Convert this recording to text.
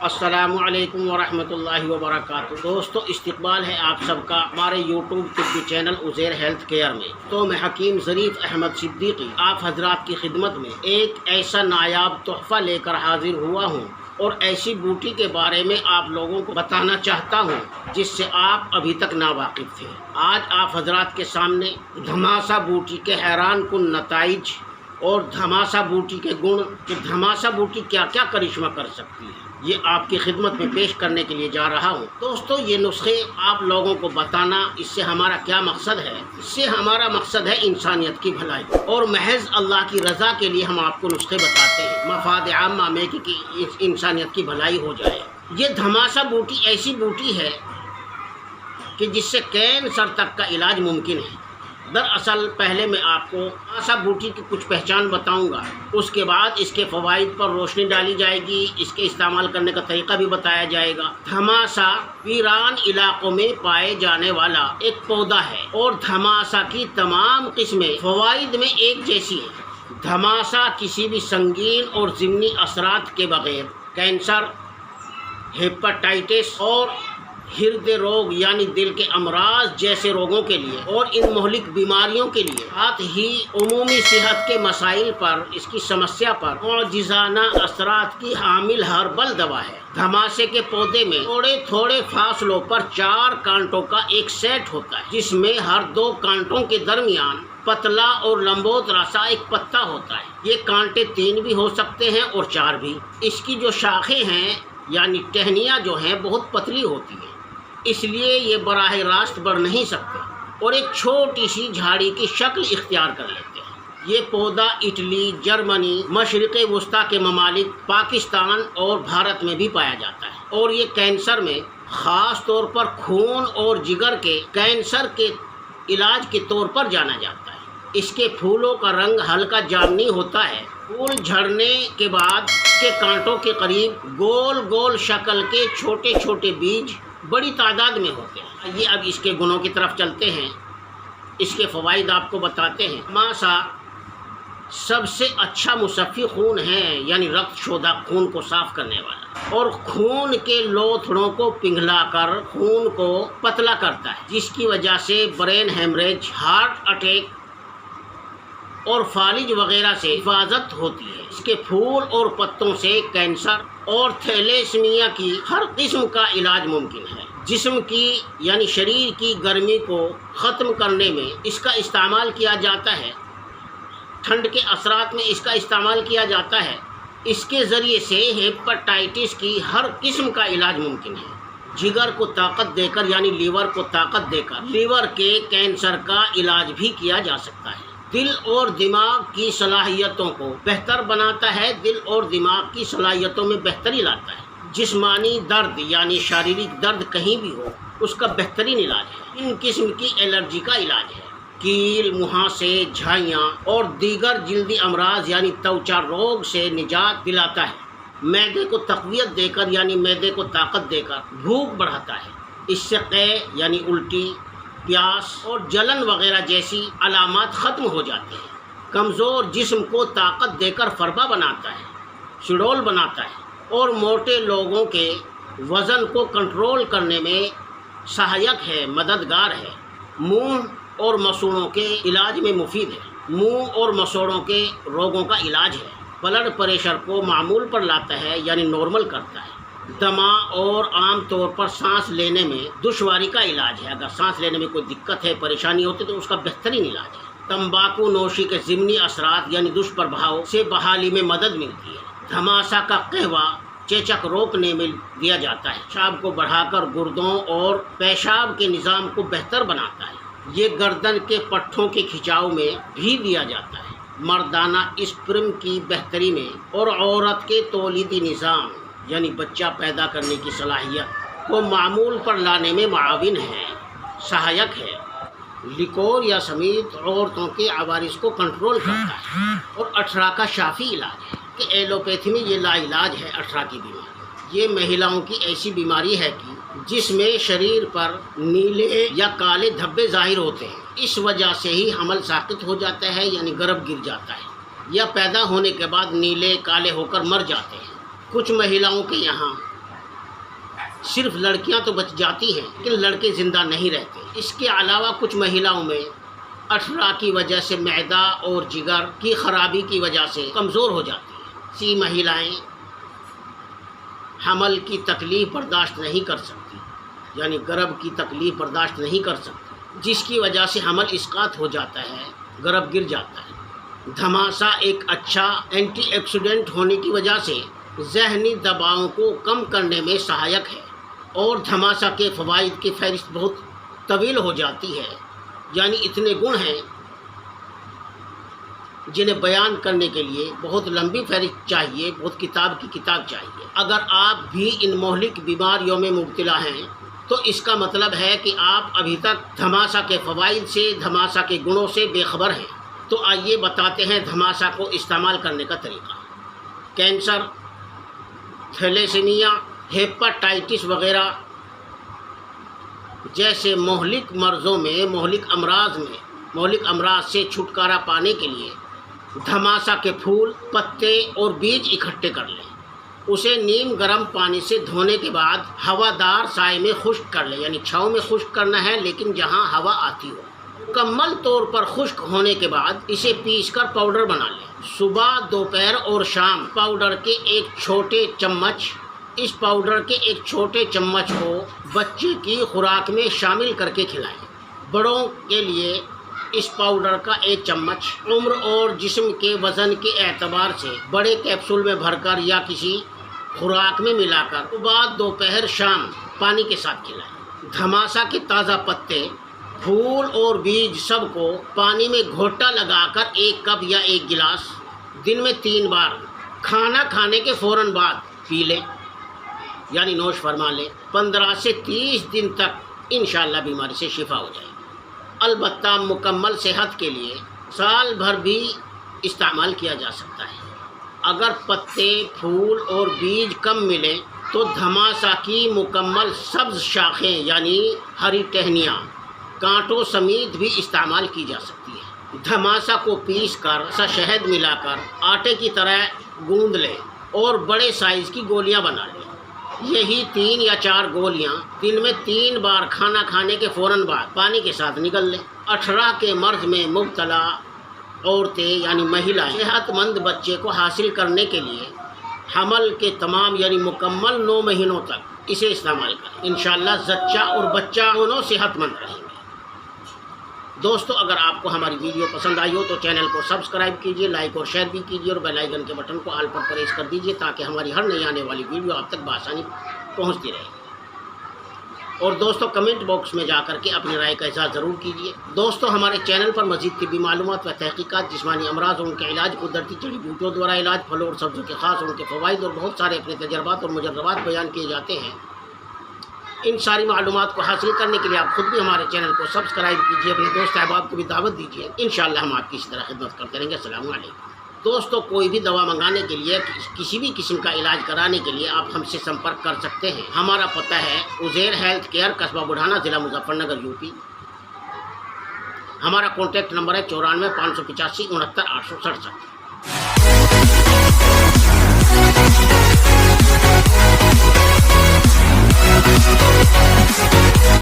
السلام علیکم ورحمۃ اللہ وبرکاتہ۔ دوستو، استقبال ہے آپ سب کا ہمارے یوٹیوب طبی چینل عزیر ہیلتھ کیئر میں۔ تو میں حکیم ظریف احمد صدیقی آپ حضرات کی خدمت میں ایک ایسا نایاب تحفہ لے کر حاضر ہوا ہوں اور ایسی بوٹی کے بارے میں آپ لوگوں کو بتانا چاہتا ہوں جس سے آپ ابھی تک ناواقف تھے۔ آج آپ حضرات کے سامنے دھماسا بوٹی کے حیران کن نتائج اور دھماسا بوٹی کے گن کہ دھماسا بوٹی کیا کیا کرشمہ کر سکتی ہے، یہ آپ کی خدمت میں پیش کرنے کے لیے جا رہا ہوں۔ دوستو، یہ نسخے آپ لوگوں کو بتانا، اس سے ہمارا کیا مقصد ہے؟ اس سے ہمارا مقصد ہے انسانیت کی بھلائی، اور محض اللہ کی رضا کے لیے ہم آپ کو نسخے بتاتے ہیں، مفاد عامہ میں کہ انسانیت کی بھلائی ہو جائے۔ یہ دھماسا بوٹی ایسی بوٹی ہے کہ جس سے کینسر تک کا علاج ممکن ہے۔ دراصل پہلے میں آپ کو دھماسا بوٹی کی کچھ پہچان بتاؤں گا، اس کے بعد اس کے فوائد پر روشنی ڈالی جائے گی، اس کے استعمال کرنے کا طریقہ بھی بتایا جائے گا۔ دھماسا ویران علاقوں میں پائے جانے والا ایک پودا ہے اور دھماسا کی تمام قسمیں فوائد میں ایک جیسی ہیں۔ دھماسا کسی بھی سنگین اور ضمنی اثرات کے بغیر کینسر، ہیپاٹائٹس اور ہردے روگ یعنی دل کے امراض جیسے روگوں کے لیے اور ان مہلک بیماریوں کے لیے، ساتھ ہی عمومی صحت کے مسائل پر، اس کی سمسیا پر معجزانہ اثرات کی حامل ہربل دوا ہے۔ دھماسے کے پودے میں تھوڑے تھوڑے فاصلوں پر 4 کانٹوں کا ایک سیٹ ہوتا ہے، جس میں ہر 2 کانٹوں کے درمیان پتلا اور لمبوت رسا ایک پتا ہوتا ہے۔ یہ کانٹے 3 بھی ہو سکتے ہیں اور 4 بھی۔ اس کی جو شاخیں ہیں یعنی ٹہنیاں جو ہیں بہت پتلی ہوتی ہیں، اس لیے یہ براہ راست بڑھ نہیں سکتے اور ایک چھوٹی سی جھاڑی کی شکل اختیار کر لیتے ہیں۔ یہ پودا اٹلی، جرمنی، مشرق وسطیٰ کے ممالک، پاکستان اور بھارت میں بھی پایا جاتا ہے، اور یہ کینسر میں خاص طور پر خون اور جگر کے کینسر کے علاج کے طور پر جانا جاتا ہے۔ اس کے پھولوں کا رنگ ہلکا جامنی ہوتا ہے۔ پھول جھڑنے کے بعد اس کے کانٹوں کے قریب گول گول شکل کے چھوٹے چھوٹے بیج بڑی تعداد میں ہوتے ہیں۔ یہ اب اس کے گنوں کی طرف چلتے ہیں، اس کے فوائد آپ کو بتاتے ہیں۔ دھماسا سب سے اچھا مصفی خون ہے، یعنی رکت شودہ خون کو صاف کرنے والا، اور خون کے لوتھڑوں کو پگھلا کر خون کو پتلا کرتا ہے، جس کی وجہ سے برین ہیمریج، ہارٹ اٹیک اور فالج وغیرہ سے حفاظت ہوتی ہے۔ اس کے پھول اور پتوں سے کینسر اور تھیلیسیمیا کی ہر قسم کا علاج ممکن ہے۔ جسم کی یعنی شریر کی گرمی کو ختم کرنے میں اس کا استعمال کیا جاتا ہے۔ ٹھنڈ کے اثرات میں اس کا استعمال کیا جاتا ہے۔ اس کے ذریعے سے ہیپاٹائٹس کی ہر قسم کا علاج ممکن ہے۔ جگر کو طاقت دے کر یعنی لیور کو طاقت دے کر لیور کے کینسر کا علاج بھی کیا جا سکتا ہے۔ دل اور دماغ کی صلاحیتوں کو بہتر بناتا ہے، دل اور دماغ کی صلاحیتوں میں بہتری لاتا ہے۔ جسمانی درد یعنی شاریرک درد کہیں بھی ہو، اس کا بہترین علاج ہے۔ ان قسم کی الرجی کا علاج ہے۔ کیل، مہاسے، جھائیاں اور دیگر جلدی امراض یعنی توچا روگ سے نجات دلاتا ہے۔ معدے کو تقویت دے کر یعنی معدے کو طاقت دے کر بھوک بڑھاتا ہے۔ اس سے قے یعنی الٹی، پیاس اور جلن وغیرہ جیسی علامات ختم ہو جاتی ہیں۔ کمزور جسم کو طاقت دے کر فربا بناتا ہے، سڈول بناتا ہے، اور موٹے لوگوں کے وزن کو کنٹرول کرنے میں سہایک ہے، مددگار ہے۔ منہ اور مسوڑوں کے علاج میں مفید ہے۔ منہ اور مسوڑوں کے روگوں کا علاج ہے۔ بلڈ پریشر کو معمول پر لاتا ہے یعنی نارمل کرتا ہے۔ دمہ اور عام طور پر سانس لینے میں دشواری کا علاج ہے۔ اگر سانس لینے میں کوئی دقت ہے، پریشانی ہوتی ہے تو اس کا بہترین علاج ہے۔ تمباکو نوشی کے ضمنی اثرات یعنی دشپربھاؤ سے بحالی میں مدد ملتی ہے۔ دھماسا کا قہوہ چیچک روکنے میں دیا جاتا ہے، پیشاب کو بڑھا کر گردوں اور پیشاب کے نظام کو بہتر بناتا ہے۔ یہ گردن کے پٹھوں کے کھچاؤ میں بھی دیا جاتا ہے۔ مردانہ اسپرم کی بہتری میں اور عورت کے تولیدی نظام یعنی بچہ پیدا کرنے کی صلاحیت کو معمول پر لانے میں معاون ہے، سہایک ہے۔ لیکور یا سمیت عورتوں کے عوارض کو کنٹرول کرتا ہے اور اٹھرا کا شافی علاج ہے کہ ایلوپیتھی میں یہ لا علاج ہے۔ اٹھرا کی بیماری یہ مہیلاؤں کی ایسی بیماری ہے کہ جس میں شریر پر نیلے یا کالے دھبے ظاہر ہوتے ہیں، اس وجہ سے ہی حمل ساقط ہو جاتا ہے یعنی گربھ گر جاتا ہے، یا پیدا ہونے کے بعد نیلے کالے ہو کر مر جاتے ہیں۔ کچھ مہیلاؤں کے یہاں صرف لڑکیاں تو بچ جاتی ہیں لیکن لڑکے زندہ نہیں رہتے۔ اس کے علاوہ کچھ مہیلاؤں میں اٹھرا کی وجہ سے معدہ اور جگر کی خرابی کی وجہ سے کمزور ہو جاتی ہیں۔ ایسی مہیلائیں حمل کی تکلیف برداشت نہیں کر سکتی، یعنی گربھ کی تکلیف برداشت نہیں کر سکتی، جس کی وجہ سے حمل اسقاط ہو جاتا ہے، گربھ گر جاتا ہے۔ دھماسا ایک اچھا اینٹی آکسیڈنٹ ہونے کی وجہ سے ذہنی دباؤ کو کم کرنے میں سہایک ہے، اور دھماسا کے فوائد کی فہرست بہت طویل ہو جاتی ہے، یعنی اتنے گن ہیں جنہیں بیان کرنے کے لیے بہت لمبی فہرست چاہیے، بہت کتاب کی کتاب چاہیے۔ اگر آپ بھی ان مہلک بیماریوں میں مبتلا ہیں تو اس کا مطلب ہے کہ آپ ابھی تک دھماسا کے فوائد سے، دھماسا کے گنوں سے بے خبر ہیں۔ تو آئیے بتاتے ہیں دھماسا کو استعمال کرنے کا طریقہ۔ کینسر، تھیلیسیمیا، ہیپاٹائٹس وغیرہ جیسے مہلک مرضوں میں، مہلک امراض سے چھٹکارا پانے کے لیے دھماسا کے پھول، پتے اور بیج اکٹھے کر لیں۔ اسے نیم گرم پانی سے دھونے کے بعد ہوادار سائے میں خشک کر لیں، یعنی چھاؤں میں خشک کرنا ہے لیکن جہاں ہوا آتی ہو۔ مکمل طور پر خشک ہونے کے بعد اسے پیس کر پاؤڈر بنا لیں۔ صبح، دوپہر اور شام اس پاؤڈر کے ایک چھوٹے چمچ کو بچے کی خوراک میں شامل کر کے کھلائیں۔ بڑوں کے لیے اس پاؤڈر کا ایک چمچ عمر اور جسم کے وزن کے اعتبار سے بڑے کیپسول میں بھر کر یا کسی خوراک میں ملا کر صبح، دوپہر، شام پانی کے ساتھ کھلائیں۔ دھماسا کے تازہ پتے، پھول اور بیج سب کو پانی میں گھوٹا لگا کر 1 کپ یا 1 گلاس دن میں 3 بار کھانا کھانے کے فوراً بعد پی لیں، یعنی نوش فرما لیں۔ 15 سے 30 دن تک انشاءاللہ بیماری سے شفا ہو جائے گی۔ البتہ مکمل صحت کے لیے سال بھر بھی استعمال کیا جا سکتا ہے۔ اگر پتے، پھول اور بیج کم ملیں تو دھماسا کی مکمل سبز شاخیں یعنی ہری ٹہنیاں کانٹوں سمیت بھی استعمال کی جا سکتی ہے۔ دھماسا کو پیس کر شہد ملا کر آٹے کی طرح گوندھ لیں اور بڑے سائز کی گولیاں بنا لیں۔ یہی 3 یا 4 گولیاں دن میں 3 بار کھانا کھانے کے فوراً بعد پانی کے ساتھ نگل لیں۔ اٹھرا کے مرض میں مبتلا عورتیں یعنی مہیلائیں صحت مند بچے کو حاصل کرنے کے لیے حمل کے تمام یعنی مکمل 9 مہینوں تک اسے استعمال کریں۔ انشاءاللہ زچہ اور بچہ دونوں صحت مند رہیں گے۔ دوستو، اگر آپ کو ہماری ویڈیو پسند آئی ہو تو چینل کو سبسکرائب کیجئے، لائک اور شیئر بھی کیجئے اور بیل آئیکن کے بٹن کو آل پر پریس کر دیجئے تاکہ ہماری ہر نئی آنے والی ویڈیو آپ تک بآسانی پہنچتی رہے۔ اور دوستو، کمنٹ باکس میں جا کر کے اپنی رائے کا اظہار ضرور کیجئے۔ دوستو، ہمارے چینل پر مزید طبی معلومات و تحقیقات، جسمانی امراض اور ان کے علاج، قدرتی جڑی بوٹیوں دوارا علاج، پھلوں اور سبزیوں کے خاص اور ان کے فوائد اور بہت سارے اپنے تجربات اور مجربات بیان کیے جاتے ہیں۔ ان ساری معلومات کو حاصل کرنے کے لیے آپ خود بھی ہمارے چینل کو سبسکرائب کیجئے، اپنے دوست احباب کو بھی دعوت دیجئے۔ انشاءاللہ ہم آپ کی اس طرح خدمت کرتے رہیں گے۔ السلام علیکم۔ دوستو، کوئی بھی دوا منگانے کے لیے، کسی بھی قسم کا علاج کرانے کے لیے آپ ہم سے سمپرک کر سکتے ہیں۔ ہمارا پتہ ہے عزیر ہیلتھ کیئر، قصبہ بڑھانا، ضلع مظفر نگر، یوپی۔ ہمارا کانٹیکٹ نمبر ہے 94 585 69 867۔